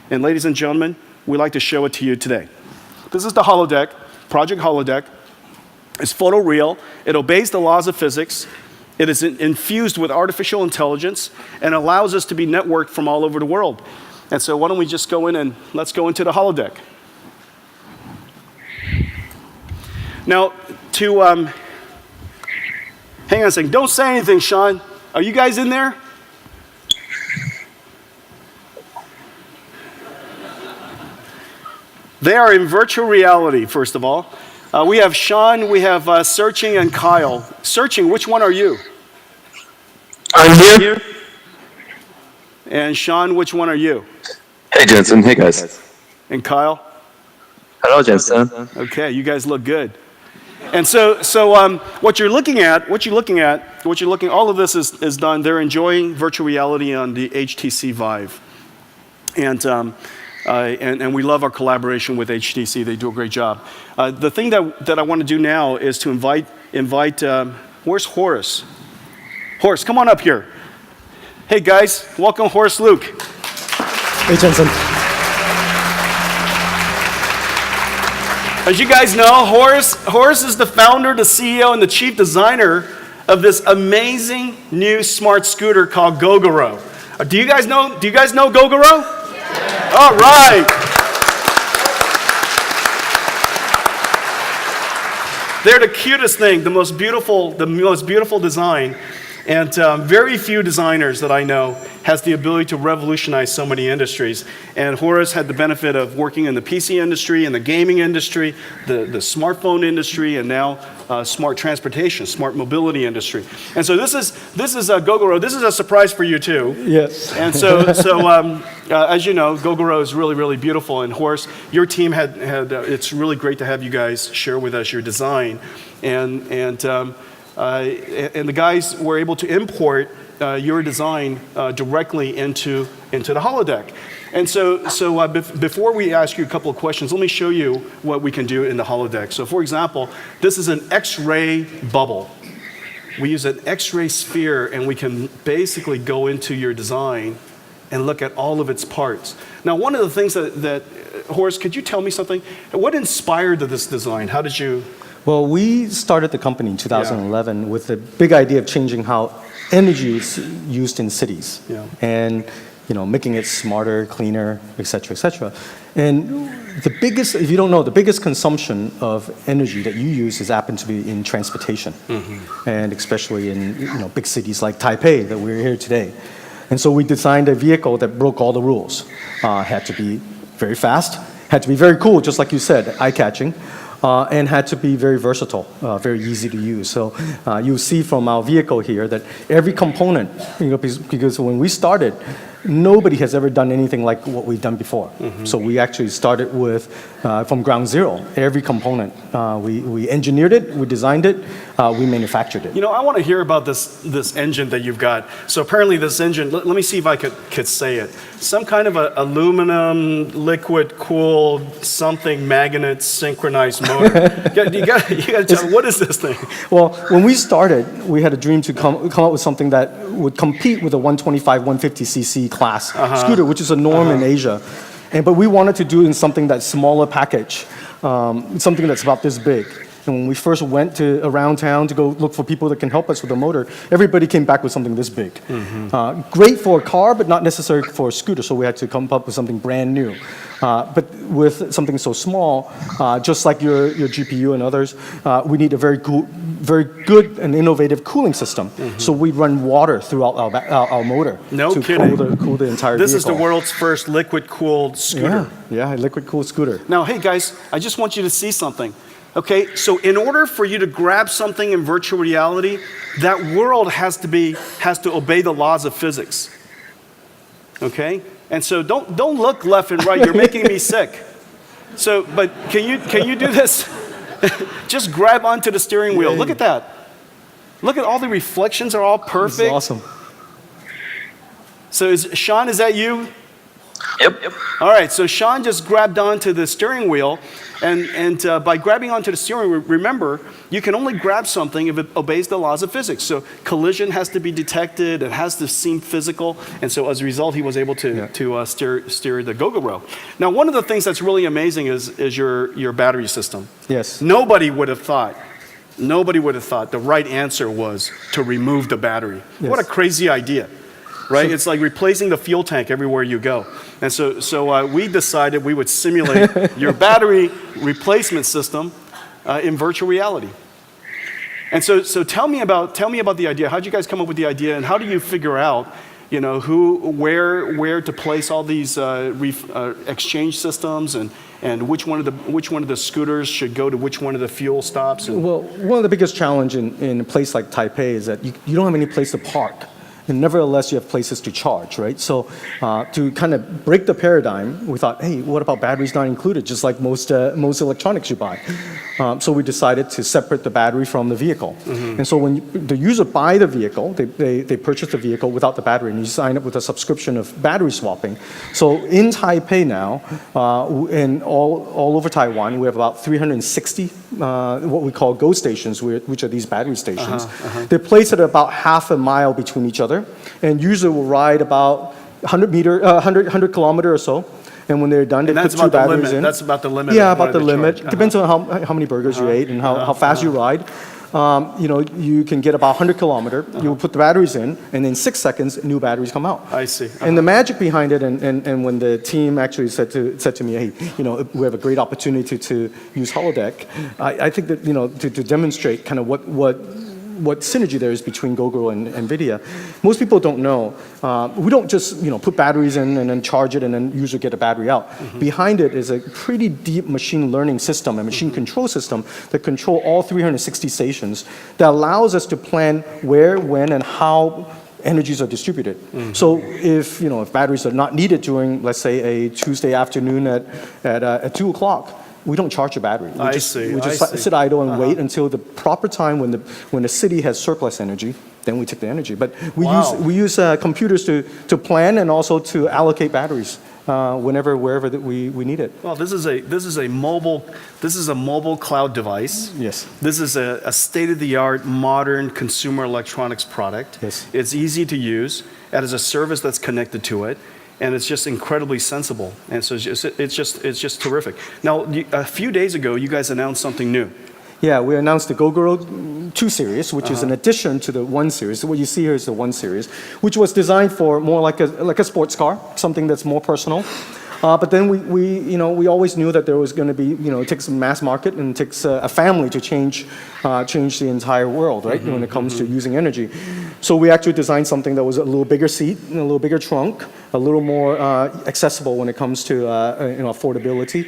And ladies and gentlemen, we'd like to show it to you today. This is the HOLODECK, Project HOLODECK. It's photoreal. It obeys the laws of physics. It is infused with artificial intelligence and allows us to be networked from all over the world. And so why don't we just go in and let's go into the HOLODECK. Now, hang on a second. Don't say anything, Sean. Are you guys in there? They are in virtual reality, first of all. We have Sean, we have Searching, and Kyle. Searching, which one are you? I'm here. And Sean, which one are you? Hey, Jensen. Hey, guys. And Kyle? Hello, Jensen. Okay, you guys look good. And so what you're looking, all of this is done. They're enjoying virtual reality on the HTC Vive. And we love our collaboration with HTC. They do a great job. The thing that I want to do now is to invite where's Horace? Horace, come on up here. Hey guys, welcome Horace Luke. Hey Jensen. As you guys know, Horace is the founder, the CEO, and the chief designer of this amazing new smart scooter called Gogoro. Do you guys know Gogoro? Yeah. All right. They're the cutest thing, the most beautiful design. And very few designers that I know has the ability to revolutionize so many industries. And Horace had the benefit of working in the PC industry, and the gaming industry, the smartphone industry, and now smart transportation, smart mobility industry. And so this is Gogoro. This is a surprise for you too. Yes. And so as you know, Gogoro is really, really beautiful. And Horace, your team had it's really great to have you guys share with us your design. And the guys were able to import your design directly into the HOLODECK. And so before we ask you a couple of questions, let me show you what we can do in the HOLODECK. So for example, this is an X-ray bubble. We use an X-ray sphere, and we can basically go into your design and look at all of its parts. Now, one of the things that Horace, could you tell me something? What inspired this design? How did you... Well, we started the company in 2011 with the big idea of changing how energy is used in cities, and making it smarter, cleaner, et cetera, et cetera. And the biggest, if you don't know, the biggest consumption of energy that you use happens to be in transportation, and especially in big cities like Taipei that we're here today. And so we designed a vehicle that broke all the rules. Had to be very fast, had to be very cool, just like you said, eye-catching. And had to be very versatile, very easy to use. So you'll see from our vehicle here that every component, because when we started, nobody has ever done anything like what we've done before. So we actually started with, from ground zero, every component. We engineered it, we designed it, we manufactured it. I want to hear about this engine that you've got. So apparently this engine, let me see if I could say it. Some kind of a aluminum, liquid-cooled, something magnet synchronized motor. you got to tell me, what is this thing? Well, when we started, we had a dream to come up with something that would compete with a 125, 150cc class scooter, which is a norm in Asia. But we wanted to do it in something that's smaller package, something that's about this big. And when we first went around town to go look for people that can help us with the motor, everybody came back with something this big. Great for a car, but not necessary for a scooter, so we had to come up with something brand new. But with something so small, just like your GPU and others, we need a very good and innovative cooling system. So we run water throughout our motor to cool the entire vehicle. This is the world's first liquid-cooled scooter. Yeah, a liquid-cooled scooter. Now, hey guys, I just want you to see something. Okay, so in order for you to grab something in virtual reality, that world has to obey the laws of physics. Okay? And so don't look left and right. You're making me sick. So, but can you do this? Just grab onto the steering wheel. Look at that. Look at all the reflections are all perfect. That's awesome. So Sean, is that you? Yep. All right, so Sean just grabbed onto the steering wheel, and by grabbing onto the steering wheel, remember, you can only grab something if it obeys the laws of physics. So collision has to be detected, it has to seem physical, and so as a result, he was able to steer the Gogoro. Now, one of the things that's really amazing is your battery system. Yes. Nobody would have thought the right answer was to remove the battery. Yes. What a crazy idea. Right? It's like replacing the fuel tank everywhere you go. And so we decided we would simulate your battery replacement system in virtual reality. And so tell me about the idea. How did you guys come up with the idea, and how do you figure out, where to place all these exchange systems, and which one of the scooters should go to which one of the fuel stops? Well, one of the biggest challenge in a place like Taipei is that you don't have any place to park. And nevertheless, you have places to charge, right? So to kind of break the paradigm, we thought, hey, what about batteries not included, just like most electronics you buy? So we decided to separate the battery from the vehicle. And so when the user buy the vehicle, they purchase the vehicle without the battery, and you sign up with a subscription of battery swapping. So in Taipei now, and all over Taiwan, we have about 360 what we call GO stations, which are these battery stations. They're placed at about half a mile between each other, and user will ride about 100 kilometer or so. And when they're done, they put two batteries in. That's about the limit. Yeah, about the limit. Depends on how many burgers you ate and how fast you ride. You can get about 100 kilometer. You put the batteries in, and in 6 seconds, new batteries come out. I see. And the magic behind it, and when the team actually said to me, hey, we have a great opportunity to use HOLODECK, I think that to demonstrate kind of what synergy there is between Gogoro and NVIDIA. Most people don't know. We don't just put batteries in and then charge it and then user get a battery out. Behind it is a pretty deep machine learning system, a machine control system that control all 360 stations that allows us to plan where, when, and how energies are distributed. So if batteries are not needed during, let's say, a Tuesday afternoon at 2 o'clock, we don't charge a battery. We just sit idle and wait until the proper time when the city has surplus energy. Then we take the energy. But we use computers to plan and also to allocate batteries wherever that we need it. Well, this is a mobile cloud device. Yes. This is a state-of-the-art modern consumer electronics product. Yes. It's easy to use. It has a service that's connected to it. And it's just incredibly sensible, and so it's just terrific. Now, a few days ago, you guys announced something new. Yeah, we announced the Gogoro 2 series, which is an addition to the 1 series. So what you see here is the 1 series, which was designed for more like a sports car, something that's more personal. But then we always knew that there was going to be, it takes a mass market and it takes a family to change the entire world, right? When it comes to using energy. So we actually designed something that was a little bigger seat, and a little bigger trunk, a little more accessible when it comes to affordability.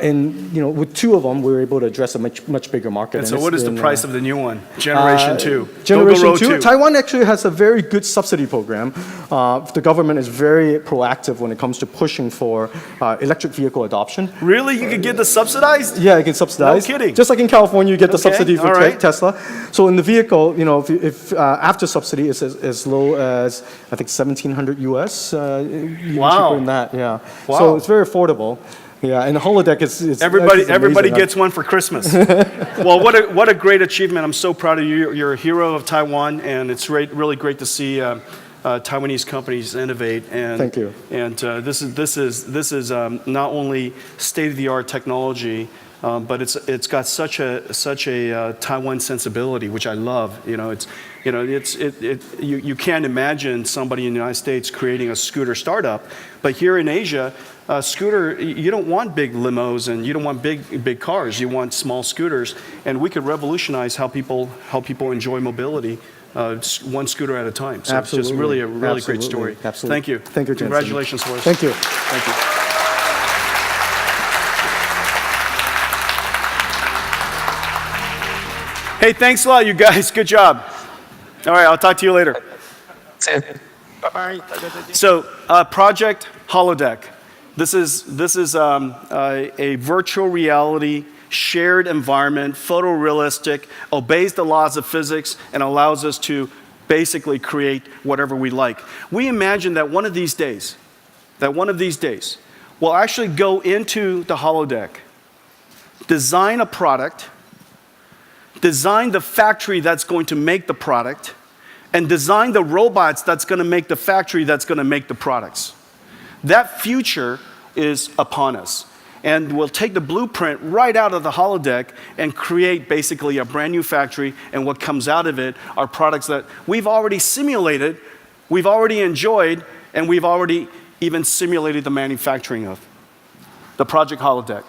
And with 2 of them, we were able to address a much bigger market. And so what is the price of the new one? Generation 2. Generation 2. Taiwan actually has a very good subsidy program. The government is very proactive when it comes to pushing for electric vehicle adoption. Really? You could get the subsidized? Yeah, you can subsidize. No kidding. Just like in California, you get the subsidy for right. Tesla. So in the vehicle, if after subsidy, it's as low as, I think, $1,700 US. Even cheaper than that, yeah. Wow. So it's very affordable. Yeah, and the HOLODECK is everybody gets one for Christmas. Well, what a great achievement! I'm so proud of you. You're a hero of Taiwan, and it's really great to see Taiwanese companies innovate. And thank you. And this is not only state-of-the-art technology, but it's got such a Taiwan sensibility, which I love. You can't imagine somebody in the United States creating a scooter startup, but here in Asia, scooter, you don't want big limos and you don't want big cars. You want small scooters, and we could revolutionize how people enjoy mobility. 1 scooter at a time. So Absolutely. It's just really a great story. Absolutely. Thank you. Thank you, Jensen. Congratulations, Horace. Thank you. Thank you. Hey, thanks a lot, you guys. Good job. All right, I'll talk to you later. Bye-bye. So, Project HOLODECK. This is a virtual reality shared environment, photorealistic, obeys the laws of physics, and allows us to basically create whatever we like. We imagine that one of these days, that one of these days will actually go into the holodeck, design a product, design the factory that's going to make the product, and design the robots that's going to make the factory that's going to make the products. That future is upon us. And we'll take the blueprint right out of the holodeck and create basically a brand new factory, and what comes out of it are products that we've already simulated, we've already enjoyed, and we've already even simulated the manufacturing of. The Project Holodeck.